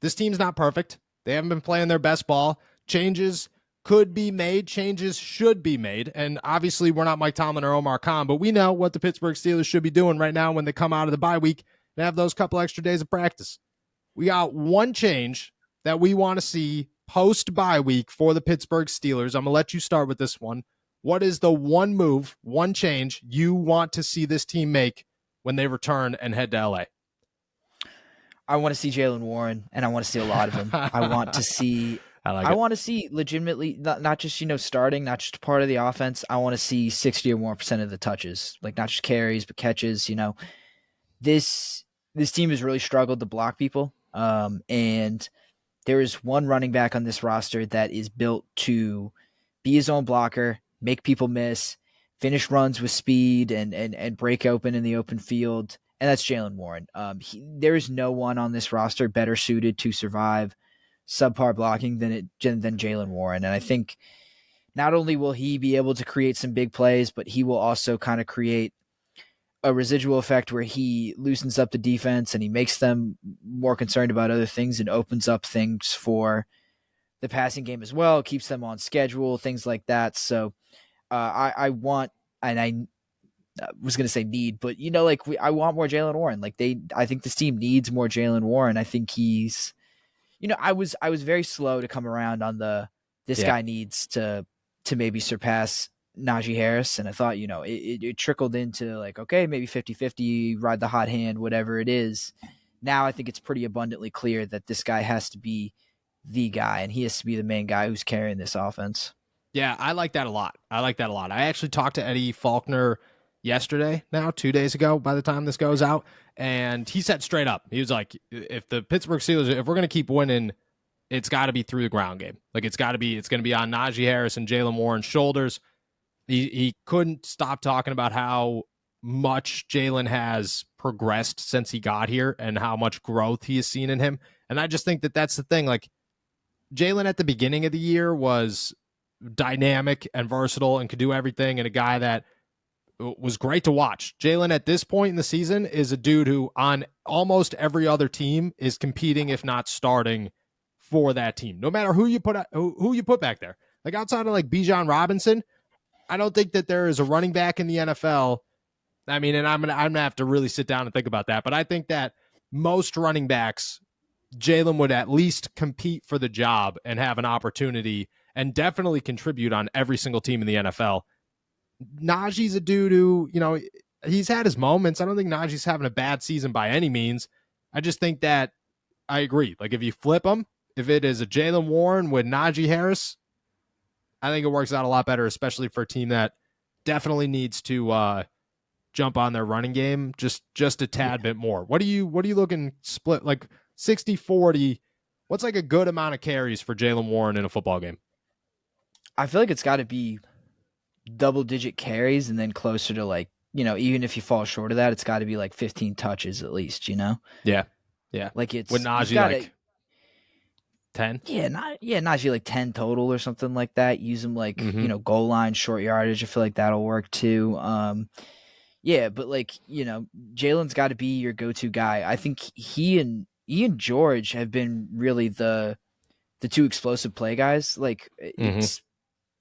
This team's not perfect. They haven't been playing their best ball. Changes could be made. Changes should be made. And obviously, we're not Mike Tomlin or Omar Khan, but we know what the Pittsburgh Steelers should be doing right now when they come out of the bye week and have those couple extra days of practice. We got one change that we want to see post-bye week for the Pittsburgh Steelers. I'm going to let you start with this one. What is the one move, one change you want to see this team make when they return and head to L.A.? I want to see Jaylen Warren, and I want to see a lot of him. I want to see want to see legitimately, not just, starting, not just part of the offense. I want to see 60 or more % of the touches, like not just carries, but catches. This team has really struggled to block people. And there is one running back on this roster that is built to be his own blocker, make people miss, finish runs with speed, and break open in the open field. And that's Jaylen Warren. There is no one on this roster better suited to survive subpar blocking than Jaylen Warren. And I think not only will he be able to create some big plays, but he will also kind of create a residual effect where he loosens up the defense and he makes them more concerned about other things and opens up things for the passing game as well, keeps them on schedule, things like that. So I want, and I was going to say need, but I want more Jaylen Warren. I think this team needs more Jaylen Warren. I think he's, I was very slow to come around on this guy needs to maybe surpass Najee Harris. And I thought, it trickled into okay, maybe 50-50, ride the hot hand, whatever it is. Now I think it's pretty abundantly clear that this guy has to be the guy, and he has to be the main guy who's carrying this offense. Yeah, I like that a lot. I actually talked to Eddie Faulkner yesterday, 2 days ago, by the time this goes out, and he said straight up, he was like, if the Pittsburgh Steelers, if we're going to keep winning, it's got to be through the ground game. It's going to be on Najee Harris and Jaylen Warren's shoulders. He couldn't stop talking about how much Jaylen has progressed since he got here and how much growth he has seen in him. And I just think that that's the thing. Jaylen at the beginning of the year was dynamic and versatile and could do everything, and a guy that was great to watch. Jaylen at this point in the season is a dude who on almost every other team is competing, if not starting, for that team. No matter who you put back there. Outside of Bijan Robinson, I don't think that there is a running back in the NFL. I mean, and I'm gonna have to really sit down and think about that. But I think that most running backs, Jaylen would at least compete for the job and have an opportunity and definitely contribute on every single team in the NFL. Najee's a dude who, he's had his moments. I don't think Najee's having a bad season by any means. I just think that I agree. If you flip them, if it is a Jaylen Warren with Najee Harris, I think it works out a lot better, especially for a team that definitely needs to jump on their running game just a tad bit more. What are you looking split 60-40? What's a good amount of carries for Jaylen Warren in a football game? I feel like it's got to be double-digit carries, and then closer to even if you fall short of that, it's got to be 15 touches at least. Yeah. It's with Najee 10. Najee 10 total or something like that. Use him goal line, short yardage. I feel like that'll work too. But Jaylen's got to be your go-to guy. I think he and George have been really the two explosive play guys. It's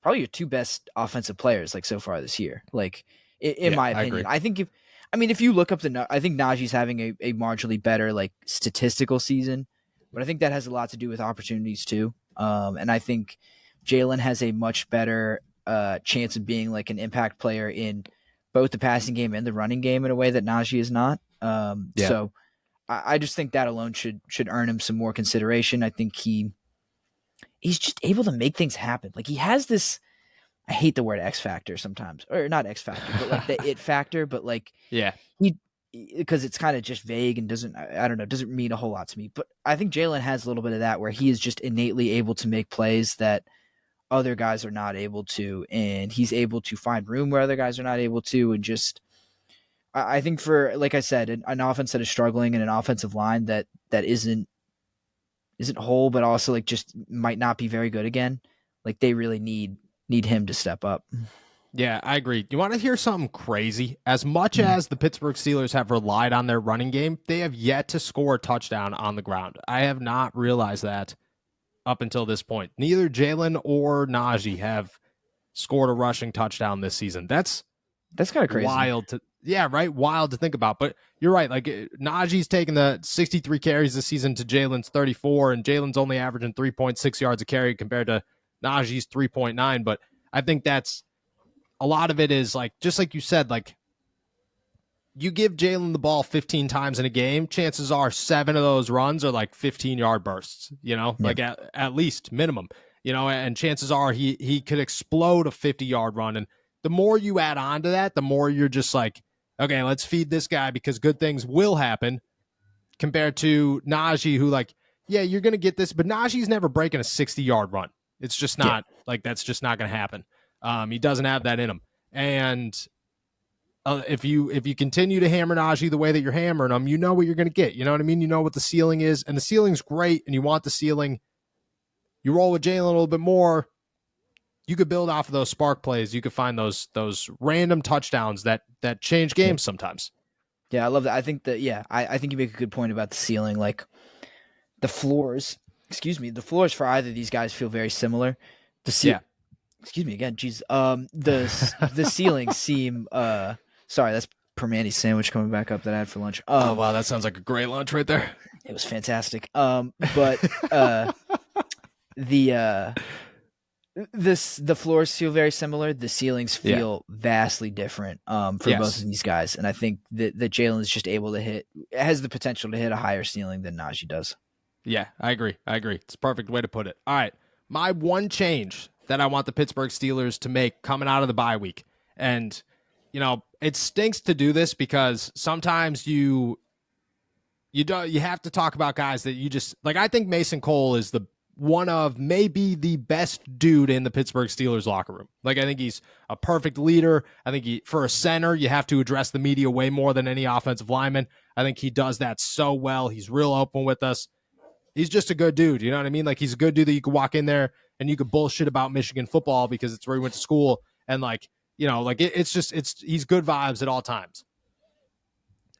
probably your two best offensive players so far this year. In my opinion, I think if you look up I think Najee's having a marginally better statistical season, but I think that has a lot to do with opportunities too. And I think Jaylen has a much better chance of being an impact player in both the passing game and the running game in a way that Najee is not. So I just think that alone should earn him some more consideration. I think he's just able to make things happen. He has this, I hate the word X factor sometimes, or not X factor, but the it factor, but because it's kind of just vague and doesn't mean a whole lot to me. But I think Jaylen has a little bit of that where he is just innately able to make plays that other guys are not able to, and he's able to find room where other guys are not able to. And just, I think for, like I said, an offense that is struggling and an offensive line that isn't whole, but also just might not be very good again. They really need him to step up. Yeah, I agree. You want to hear something crazy? As much as the Pittsburgh Steelers have relied on their running game, they have yet to score a touchdown on the ground. I have not realized that up until this point. Neither Jaylen or Najee have scored a rushing touchdown this season. That's kind of crazy. Wild to wild to think about. But you're right. Like Najee's taking the 63 carries this season to Jaylen's 34, and Jaylen's only averaging 3.6 yards a carry compared to Najee's 3.9. But I think that's a lot of it is like, just like you said, like you give Jaylen the ball 15 times in a game, chances are 7 of those runs are like 15-yard bursts, like at least minimum, and chances are he could explode a 50-yard run. And the more you add on to that, the more you're just like, okay, let's feed this guy because good things will happen, compared to Najee, who like, yeah, you're going to get this, but Najee's never breaking a 60-yard run. It's just not that's just not going to happen. He doesn't have that in him. And if you continue to hammer Najee the way that you're hammering him, you know what you're going to get. You know what I mean? You know what the ceiling is, and the ceiling's great, and you want the ceiling. You roll with Jaylen a little bit more, you could build off of those spark plays. You could find those random touchdowns that change games sometimes. Yeah, I love that. I think that, I think you make a good point about the ceiling. Like the floors for either of these guys feel very similar. Excuse me again. Geez. The ceilings seem, sorry, that's Permani's sandwich coming back up that I had for lunch. Oh, wow. That sounds like a great lunch right there. It was fantastic. But the floors feel very similar. The ceilings feel vastly different for both of these guys. And I think that Jaylen is just able to has the potential to hit a higher ceiling than Najee does. Yeah, I agree. It's a perfect way to put it. All right. My one change that I want the Pittsburgh Steelers to make coming out of the bye week. And, it stinks to do this because sometimes you have to talk about guys that you just like. I think Mason Cole is one of maybe the best dude in the Pittsburgh Steelers locker room. Like, I think he's a perfect leader. I think for a center, you have to address the media way more than any offensive lineman. I think he does that so well. He's real open with us. He's just a good dude. You know what I mean? Like, he's a good dude that you could walk in there and you could bullshit about Michigan football because it's where he went to school. And he's good vibes at all times.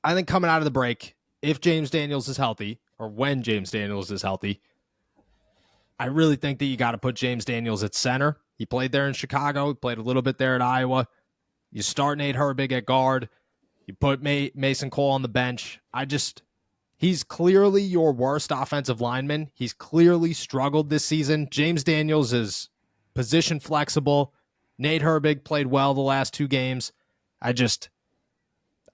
I think coming out of the break, if James Daniels is healthy, or when James Daniels is healthy, I really think that you got to put James Daniels at center. He played there in Chicago. He played a little bit there at Iowa. You start Nate Herbig at guard. You put Mason Cole on the bench. He's clearly your worst offensive lineman. He's clearly struggled this season. James Daniels is position flexible. Nate Herbig played well the last 2 games. I just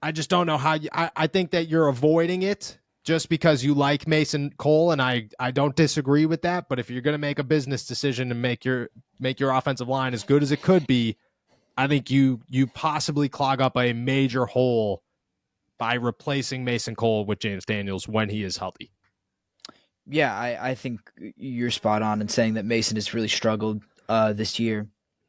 don't know how I think that you're avoiding it just because you like Mason Cole, and I don't disagree with that. But if you're going to make a business decision and make your offensive line as good as it could be, I think you possibly clog up a major hole by replacing Mason Cole with James Daniels when he is healthy. Yeah, I think you're spot on in saying that Mason has really struggled this year.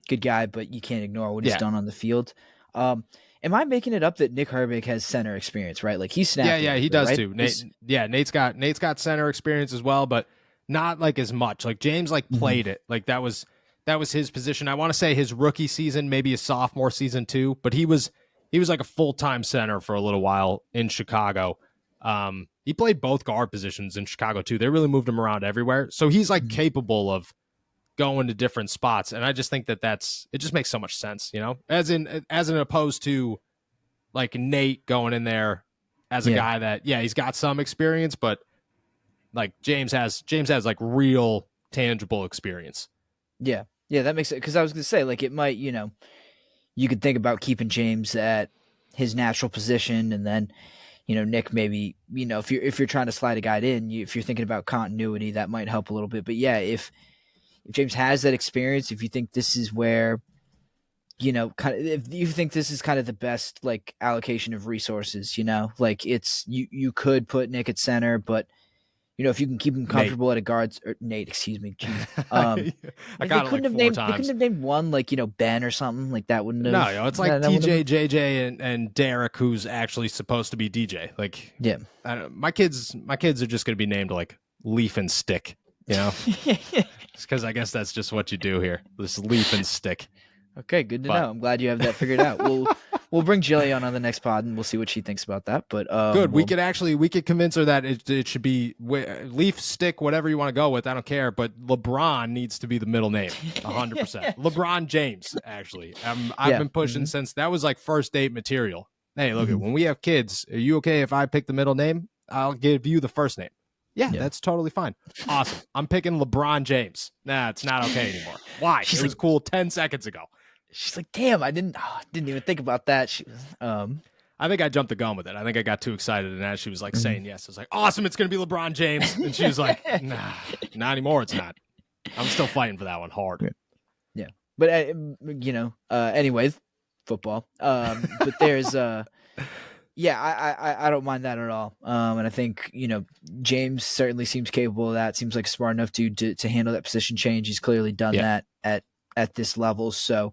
Good guy, but you can't ignore what he's done on the field. Am I making it up that Nick Herbig has center experience, right? Like he's snapped. Yeah, he does too. Nate's got center experience as well, but not like as much. Like James played it. Like that was his position. I want to say his rookie season, maybe his sophomore season too, but he was like a full-time center for a little while in Chicago. He played both guard positions in Chicago too. They really moved him around everywhere. So he's capable of going to different spots. And I just think that it just makes so much sense, as an opposed to like Nate going in there as a guy that, he's got some experience, but like James has like real tangible experience. Yeah. Yeah. That makes it. Cause I was going to say like, it might, you could think about keeping James at his natural position. And then, Nick, maybe, if you're trying to slide a guy in, if you're thinking about continuity, that might help a little bit. But yeah, if James has that experience, if you think this is where, if you think this is kind of the best like allocation of resources, like you could put Nick at center, but if you can keep him comfortable at a guard, or Nate, excuse me. I got couldn't have named. They couldn't have named one like Ben or something like that. Wouldn't have. No, it's like TJ, JJ, and Derek, who's actually supposed to be DJ. Like, my kids are just going to be named like Leaf and Stick. Just because I guess that's just what you do here. This Leaf and Stick. Okay, good to know. I'm glad you have that figured out. We'll bring Jilly on the next pod, and we'll see what she thinks about that. But good. We could convince her that it should be Leaf, Stick, whatever you want to go with. I don't care. But LeBron needs to be the middle name, 100%. LeBron James, actually. I've been pushing since that was like first date material. Hey, look, when we have kids, are you okay if I pick the middle name? I'll give you the first name. Yeah, that's totally fine. Awesome. I'm picking LeBron James. Nah, it's not okay anymore. Why? It was cool 10 seconds ago. She's like, damn, I didn't even think about that. She was, I think I jumped the gun with it. I think I got too excited, and as she was like saying yes, I was like, awesome, it's going to be LeBron James. And she was like, nah, not anymore, it's not. I'm still fighting for that one hard. Yeah. But, anyways, football. But there's, I don't mind that at all. And I think, James certainly seems capable of that. Seems like a smart enough dude to handle that position change. He's clearly done that at this level. So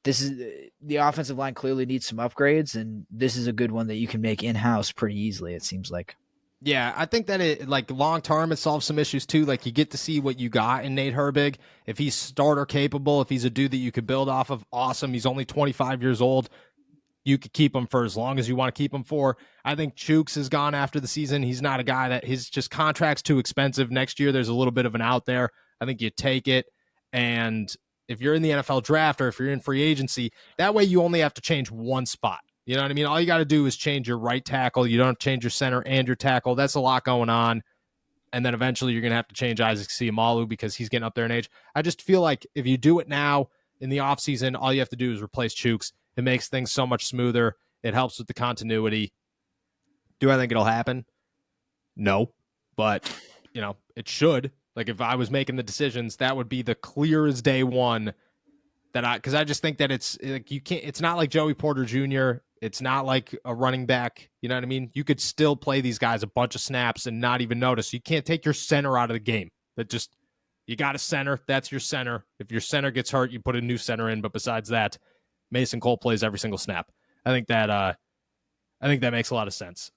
this is the offensive line clearly needs some upgrades, and this is a good one that you can make in-house pretty easily, it seems like. Yeah, I think that it like long term it solves some issues too. Like you get to see what you got in Nate Herbig. If he's starter capable, if he's a dude that you could build off of, awesome. He's only 25 years old. You could keep him for as long as you want to keep him for. I think Chooks is gone after the season. He's not a guy that his just contract's too expensive. Next year there's a little bit of an out there. I think you take it. And if you're in the NFL draft or if you're in free agency, that way you only have to change one spot. You know what I mean? All you got to do is change your right tackle. You don't have to change your center and your tackle. That's a lot going on. And then eventually you're going to have to change Isaac Seumalo because he's getting up there in age. I just feel like if you do it now in the offseason, all you have to do is replace Chooks. It makes things so much smoother. It helps with the continuity. Do I think it'll happen? No. But, it should. Like if I was making the decisions, that would be the clear as day one because I just think that it's like it's not like Joey Porter Jr. It's not like a running back. You know what I mean? You could still play these guys a bunch of snaps and not even notice. You can't take your center out of the game. You got a center. That's your center. If your center gets hurt, you put a new center in. But besides that, Mason Cole plays every single snap. I think that makes a lot of sense.